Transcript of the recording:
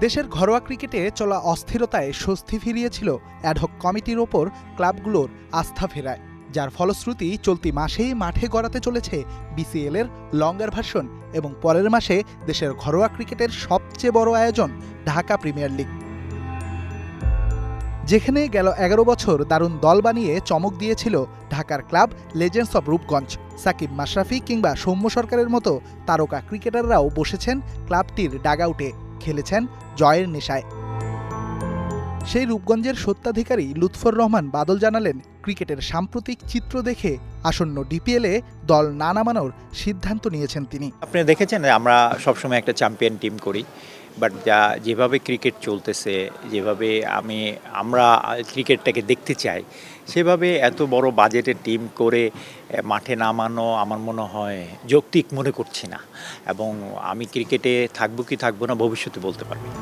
দেশের ঘরোয়া ক্রিকেটে চলা অস্থিরতায় স্বস্তি ফিরিয়েছিল অ্যাডহক কমিটির ওপর ক্লাবগুলোর আস্থা ফেরায়, যার ফলশ্রুতি চলতি মাসেই মাঠে গড়াতে চলেছে বিসিএল এর লঙ্গার ভার্সন এবং পরের মাসে দেশের ঘরোয়া ক্রিকেটের সবচেয়ে বড় আয়োজন ঢাকা প্রিমিয়ার লিগ। যেখানে গেল ১১ বছর দারুণ দল বানিয়ে চমক দিয়েছিল ঢাকার club legends of Rupganj, Shakib Mashrafe কিংবা সৌম্য সরকারের মতো তারকা ক্রিকেটাররাও বসেছেন ক্লাবটির ডাগআউটে, খেলেছেন জয়ের নেশায়। সেই রূপগঞ্জের স্বত্বাধিকারী লুৎফর রহমান বাদল জানালেন, ক্রিকেটের সাম্প্রতিক চিত্র দেখে আসন্ন ডিপিএলে দল না নামানোর সিদ্ধান্ত নিয়েছেন তিনি। আপনি দেখেছেন আমরা সবসময় একটা চ্যাম্পিয়ন টিম করি, বাট যেভাবে ক্রিকেট চলতেছে, যেভাবে আমরা ক্রিকেটটাকে দেখতে চাই, সেভাবে এত বড় বাজেটের টিম করে মাঠে নামানো আমার মনে হয় যৌক্তিক মনে করছি না, এবং আমি ক্রিকেটে থাকবো কি থাকবো না ভবিষ্যতে বলতে পারবো না।